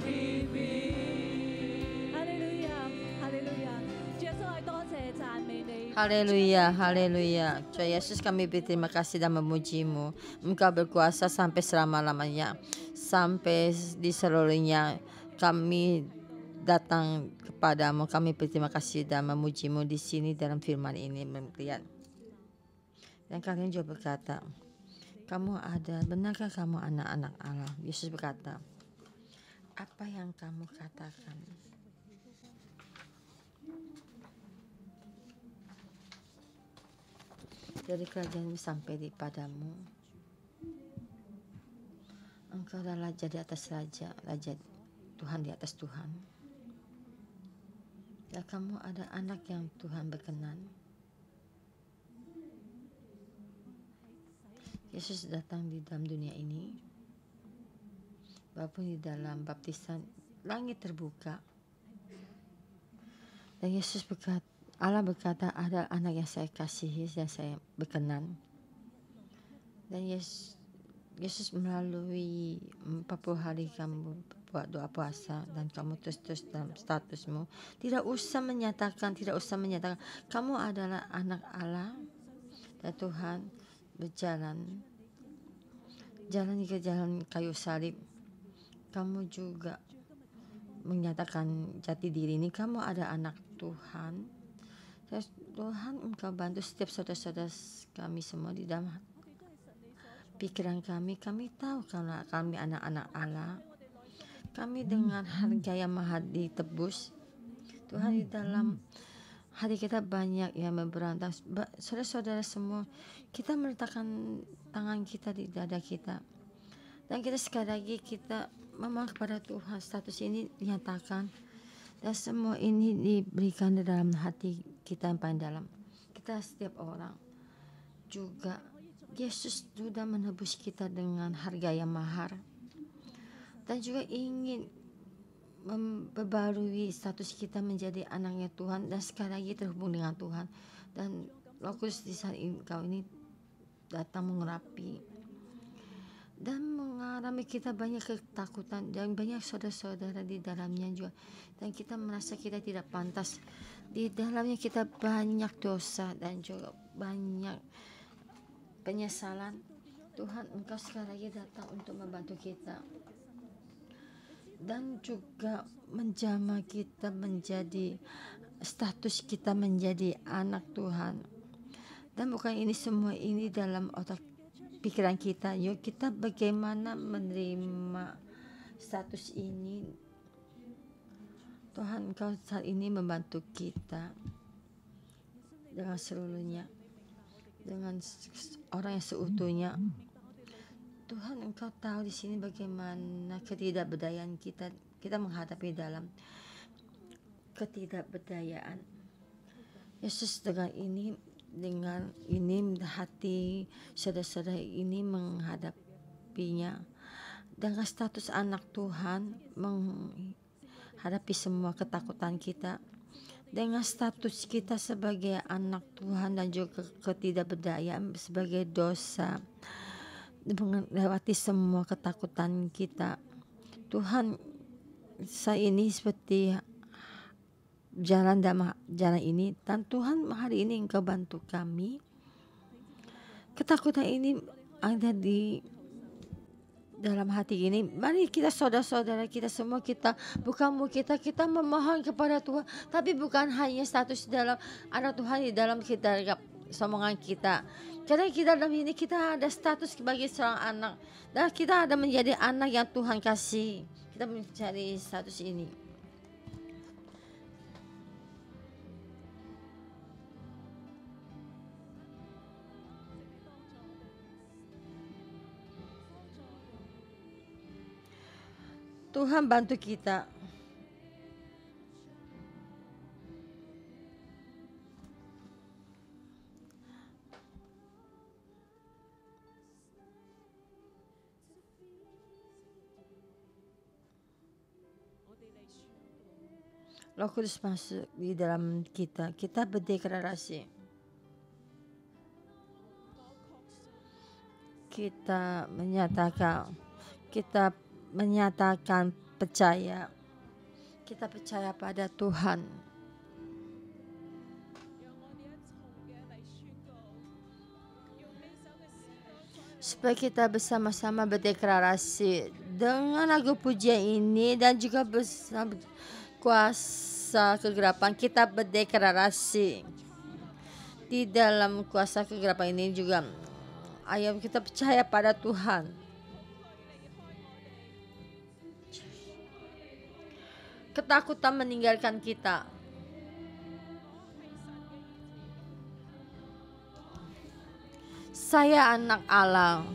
revealed. Hallelujah, hallelujah. 主耶穌，我哋多謝讚美你。 Haleluya, haleluya. Tuhan Yesus, kami berterima kasih dan memuji-Mu. Engkau berkuasa sampai selama-lamanya. Sampai di seluruhnya kami datang kepadamu. Kami berterima kasih dan memuji-Mu di sini dalam firman ini melihat. Dan kalian juga berkata, kamu ada, benarkah kamu anak-anak Allah? Yesus berkata, apa yang kamu katakan? Dari kerajaan sampai di padamu. Engkau adalah raja di atas raja, raja Tuhan di atas Tuhan. Ya, kamu ada anak yang Tuhan berkenan. Yesus datang di dalam dunia ini, walaupun di dalam baptisan langit terbuka. Dan Yesus berkata, Allah berkata, ada anak yang saya kasihi dan saya berkenan. Dan Yesus melalui 40 hari kamu buat doa puasa dan kamu terus dalam statusmu. Tidak usah menyatakan kamu adalah anak Allah dan Tuhan berjalan ke jalan kayu salib. Kamu juga menyatakan jati diri ini, kamu ada anak Tuhan. Tuhan, Engkau bantu setiap saudara-saudara kami semua di dalam pikiran kami. Kami tahu kalau kami anak-anak Allah. Kami dengan harga yang mahal ditebus. Tuhan, di dalam hati kita banyak yang memberontak. Saudara-saudara semua, kita meletakkan tangan kita di dada kita. Dan kita sekali lagi kita memohon kepada Tuhan, status ini dinyatakan. Dan semua ini diberikan di dalam hati kita yang paling dalam. Kita setiap orang juga Yesus sudah menebus kita dengan harga yang mahal. Dan juga ingin memperbarui status kita menjadi anaknya Tuhan dan sekali lagi terhubung dengan Tuhan. Dan Roh Kudus di saat engkau ini datang mengurapi dan mengalami kita banyak ketakutan dan banyak saudara-saudara di dalamnya juga, dan kita merasa kita tidak pantas di dalamnya, kita banyak dosa dan juga banyak penyesalan. Tuhan, engkau sekali lagi datang untuk membantu kita dan juga menjamah kita menjadi status kita menjadi anak Tuhan. Dan bukan ini semua ini dalam otak pikiran kita. Yuk kita bagaimana menerima status ini. Tuhan, engkau saat ini membantu kita dengan seluruhnya, dengan orang yang seutuhnya. Tuhan, engkau tahu di sini bagaimana ketidakberdayaan kita menghadapi dalam ketidakberdayaan. Yesus, dengan ini hati saudara-saudara ini menghadapinya dengan status anak Tuhan, menghadapi semua ketakutan kita dengan status kita sebagai anak Tuhan dan juga ketidakberdayaan sebagai dosa, melewati semua ketakutan kita. Tuhan, saya ini seperti jalan ini, dan Tuhan hari ini engkau bantu kami. Ketakutan ini ada di dalam hati ini. Mari kita saudara-saudara kita semua, kita buka muka kita memohon kepada Tuhan, tapi bukan hanya status dalam anak Tuhan di dalam kita somongan kita. Karena kita dalam ini kita ada status sebagai seorang anak, dan kita ada menjadi anak yang Tuhan kasih. Kita mencari status ini. Tuhan bantu kita. Roh Kudus masuk di dalam kita. Kita berdeklarasi. Kita menyatakan percaya. Kita percaya pada Tuhan. Supaya kita bersama-sama berdeklarasi dengan lagu pujian ini dan juga bersama kuasa kegelapan, kita berdeklarasi di dalam kuasa kegelapan ini juga. Ayo kita percaya pada Tuhan. Ketakutan meninggalkan kita. Saya anak Allah.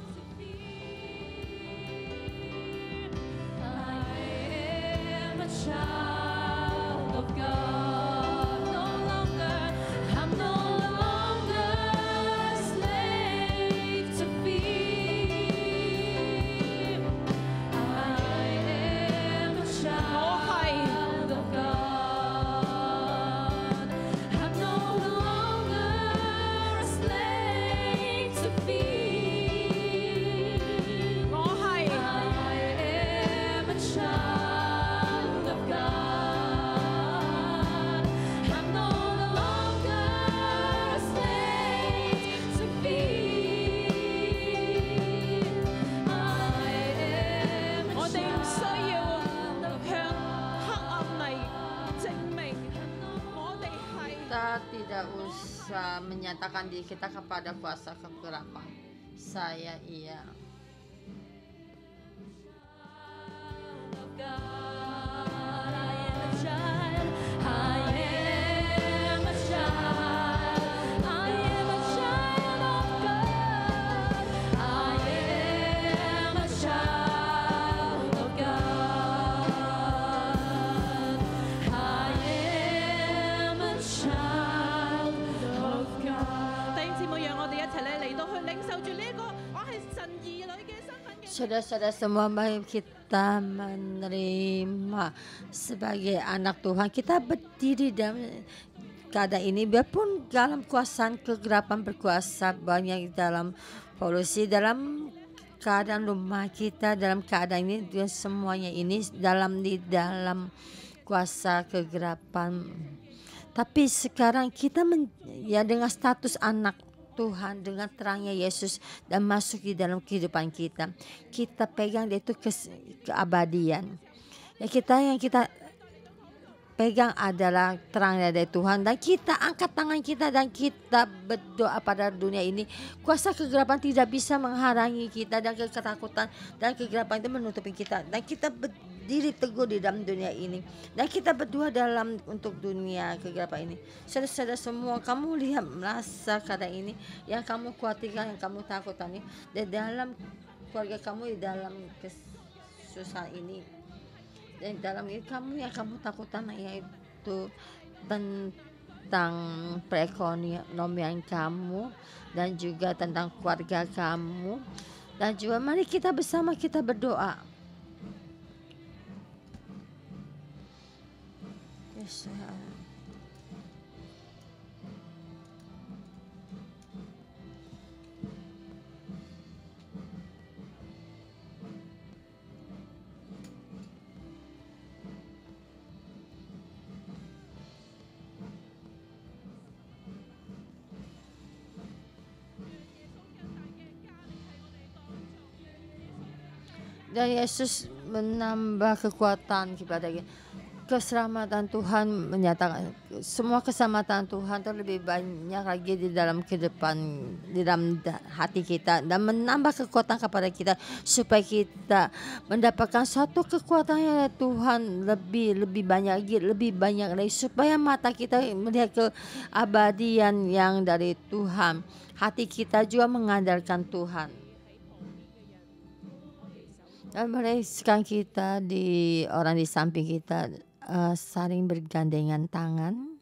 Tidak usah menyatakan diri kita kepada kuasa kegelapan. Saya iya. I Saudara-saudara semua, mari kita menerima sebagai anak Tuhan. Kita berdiri dalam keadaan ini, biarpun dalam kuasaan kegelapan berkuasa banyak dalam polusi, dalam keadaan rumah kita, dalam keadaan ini, dan semuanya ini di dalam kuasa kegelapan. Tapi sekarang kita ya dengan status anak Tuhan, dengan terangnya Yesus dan masuk di dalam kehidupan kita. Kita pegang itu keabadian. Ya, yang kita pegang adalah terang dari Tuhan, dan kita angkat tangan kita dan kita berdoa pada dunia ini. Kuasa kegelapan tidak bisa menghalangi kita, dan ketakutan dan kegelapan itu menutupi kita, dan kita berdiri teguh di dalam dunia ini, dan kita berdua untuk dunia kegelapan ini. Saudara-saudara semua, kamu lihat merasa keadaan ini yang kamu khawatirkan, yang kamu takutkan ini di dalam keluarga kamu, di dalam kesusahan ini. Dan dalam ini kamu yang kamu takutkan, yaitu tentang perekonomian kamu, dan juga tentang keluarga kamu. Dan juga mari kita bersama kita berdoa. Yes, dan Yesus menambah kekuatan kepada kita. Keselamatan Tuhan menyatakan semua keselamatan Tuhan itu lebih banyak lagi di dalam kehidupan, di dalam hati kita, dan menambah kekuatan kepada kita supaya kita mendapatkan satu kekuatan yang Tuhan lebih banyak lagi, supaya mata kita melihat keabadian yang dari Tuhan. Hati kita juga mengandalkan Tuhan. Dan mari sekarang kita orang di samping kita saling bergandengan tangan.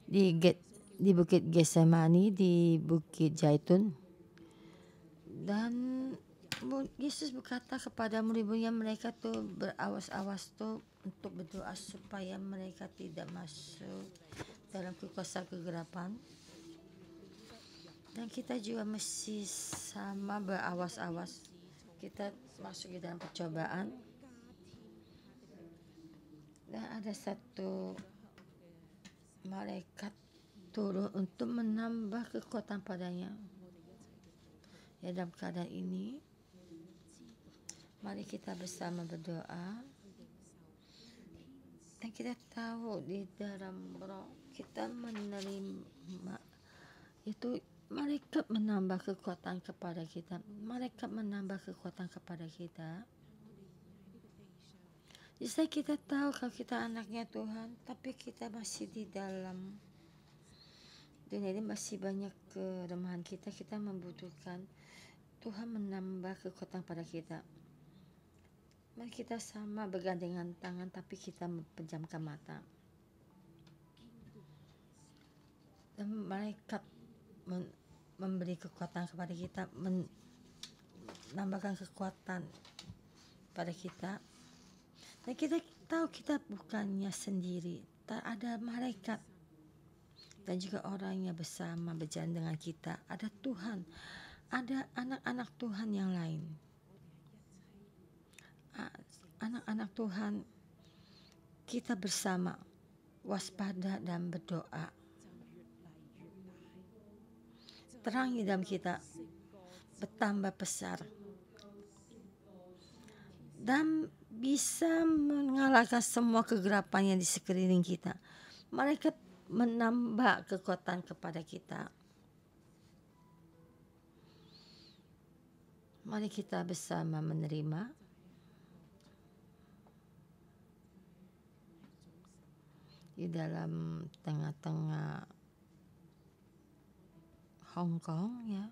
Di Bukit Getsemani, di Bukit Zaitun. Dan Yesus berkata kepada murid-muridnya, mereka tuh berawas-awas tuh untuk berdoa supaya mereka tidak masuk dalam kekuasaan kegelapan. Dan kita juga mesti sama berawas-awas. Kita masuk di dalam percobaan. Dan ada satu malaikat turun untuk menambah kekuatan padanya. Ya, dalam keadaan ini, mari kita bersama berdoa. Dan kita tahu di dalam roh kita menerima itu. Malaikat menambah kekuatan kepada kita. Malaikat menambah kekuatan kepada kita. Jadi kita tahu kalau kita anaknya Tuhan, tapi kita masih di dalam dunia ini, masih banyak kelemahan kita. Kita membutuhkan Tuhan menambah kekuatan pada kita. Mari kita sama bergandengan tangan, tapi kita menjamkan mata. Dan malaikat memberi kekuatan kepada kita, menambahkan kekuatan pada kita. Dan kita tahu kita bukannya sendiri, ada malaikat dan juga orang yang bersama berjalan dengan kita. Ada Tuhan, ada anak-anak Tuhan yang lain. Anak-anak Tuhan, kita bersama waspada dan berdoa. Terang di dalam kita bertambah besar dan bisa mengalahkan semua kegelapan yang di sekeliling kita. Mereka menambah kekuatan kepada kita. Mari kita bersama menerima. Di dalam tengah-tengah Hong Kong, ya,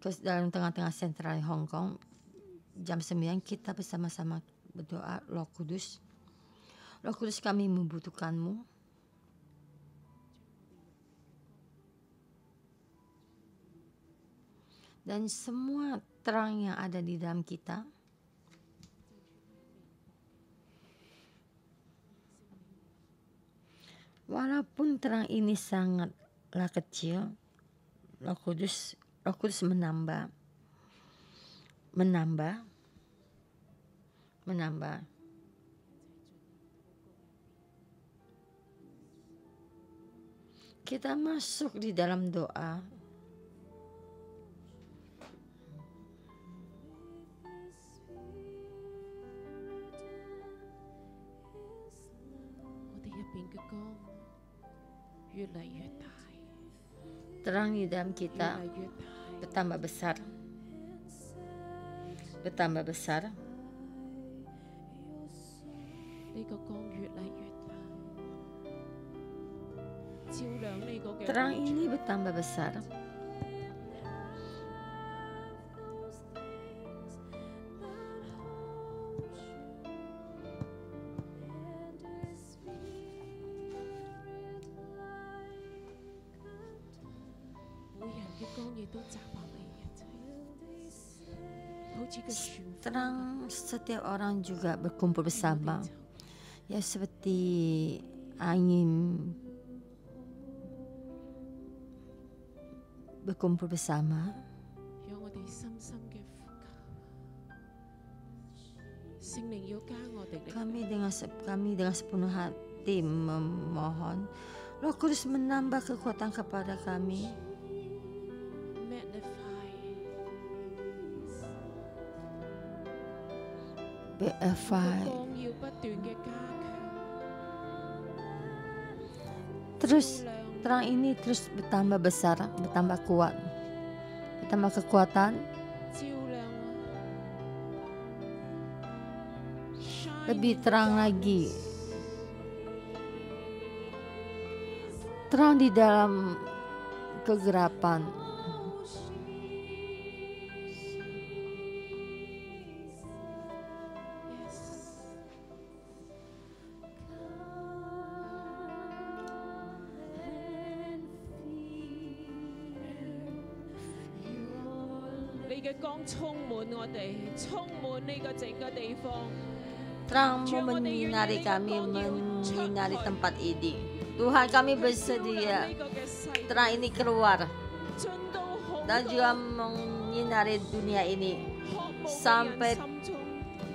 terus dalam tengah-tengah sentral Hong Kong, jam 9 kita bersama-sama berdoa. Roh Kudus, kami membutuhkanmu. dan semua terang yang ada di dalam kita. Walaupun terang ini sangatlah kecil, Roh Kudus menambah. Kita masuk di dalam doa. Terang di dalam kita bertambah besar. Terang ini bertambah besar. Terang setiap orang juga berkumpul bersama, ya seperti angin berkumpul bersama. Kami dengan sepenuh hati memohon Roh Kudus menambah kekuatan kepada kami. Terus terang ini terus bertambah besar, bertambah kuat, bertambah kekuatan, lebih terang lagi, terang di dalam kegelapan. Terang-Mu menyinari kami, menyinari tempat ini. Tuhan, kami bersedia terang ini keluar dan juga menyinari dunia ini sampai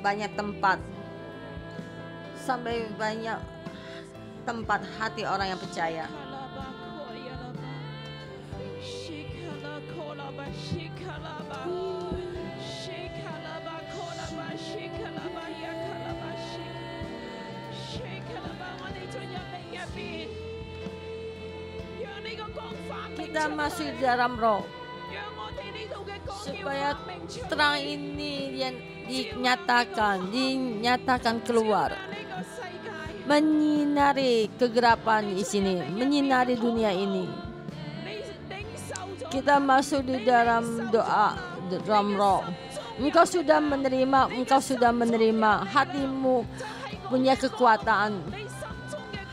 banyak tempat, sampai banyak tempat hati orang yang percaya. Kita masuk di dalam roh supaya terang ini yang dinyatakan keluar, menyinari kegelapan di sini, menyinari dunia ini. Kita masuk di dalam doa, dalam roh. Engkau sudah menerima, hatimu punya kekuatan.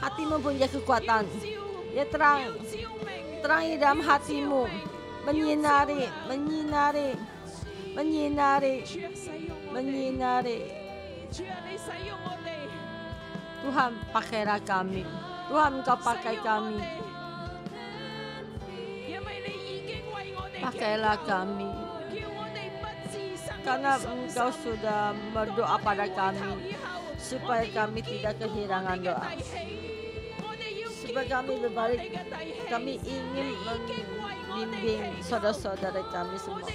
Hatimu punya kekuatan. Ya terang di dalam hatimu, menyinari. Tuhan, pakailah kami. Tuhan, Engkau pakai kami. Pakailah kami. Karena Engkau sudah berdoa pada kami supaya kami tidak kehilangan doa. Supaya kami berbalik, kami ingin membimbing saudara-saudara kami semua.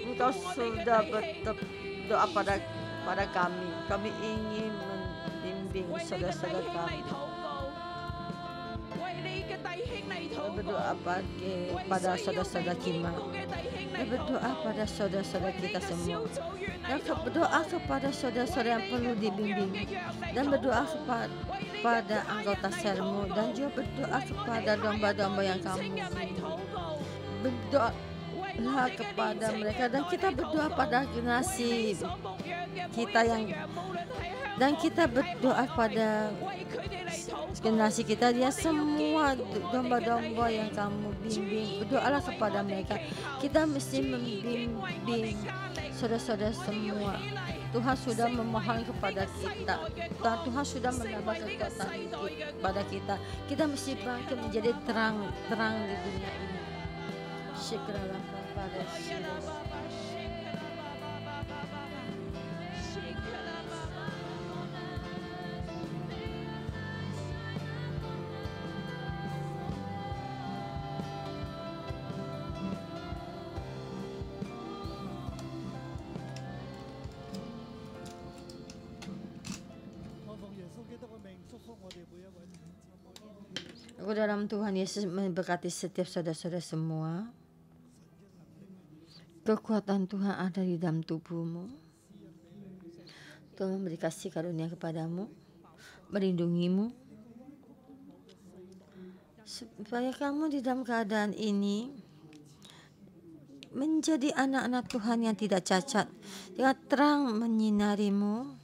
Engkau sudah berdoa pada kami. Kami ingin membimbing saudara-saudara kami. Berdoa pada saudara-saudara kita. Berdoa pada saudara-saudara kita semua. Dan berdoa kepada saudara-saudara yang perlu dibimbing. Dan berdoa kepada anggota selmu. Dan juga berdoa kepada domba-domba yang kamu bimbing. kepada mereka, dan kita berdoa pada generasi kita dan kita berdoa pada generasi kita, dia semua domba-domba yang kamu bimbing, berdoalah kepada mereka. Kita mesti membimbing saudara-saudara semua. Tuhan sudah memohon kepada kita, Tuhan sudah menambah kekuatan kepada kita. Kita mesti bangkit menjadi terang di dunia ini. Syukurlah kepada Yesus. Aku dalam Tuhan Yesus memberkati setiap saudara-saudara semua. Kekuatan Tuhan ada di dalam tubuhmu. Tuhan memberi kasih karunia kepadamu, melindungimu, supaya kamu di dalam keadaan ini menjadi anak-anak Tuhan yang tidak cacat, dengan terang menyinarimu,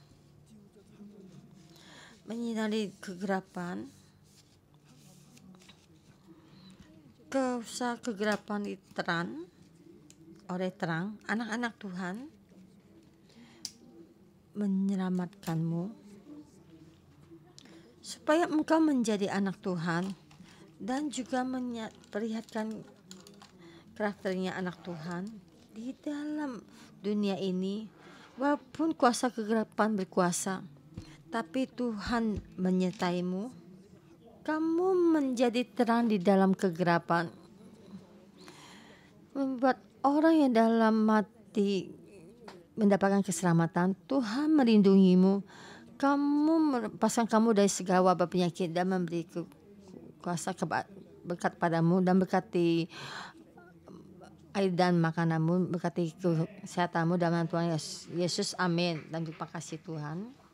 menyinari kegelapan. Kegelapan diterang oleh terang. Anak-anak Tuhan menyelamatkanmu supaya engkau menjadi anak Tuhan dan juga memperlihatkan karakternya anak Tuhan di dalam dunia ini. Walaupun kuasa kegelapan berkuasa, tapi Tuhan menyertaimu. Kamu menjadi terang di dalam kegelapan, membuat orang yang dalam mati mendapatkan keselamatan. Tuhan melindungimu. Kamu melepaskan kamu dari segala wabah penyakit dan memberi kuasa berkat padamu, dan berkati air dan makananmu, berkati kesehatanmu dalam Tuhan Yesus. Amin. Dan terima kasih Tuhan.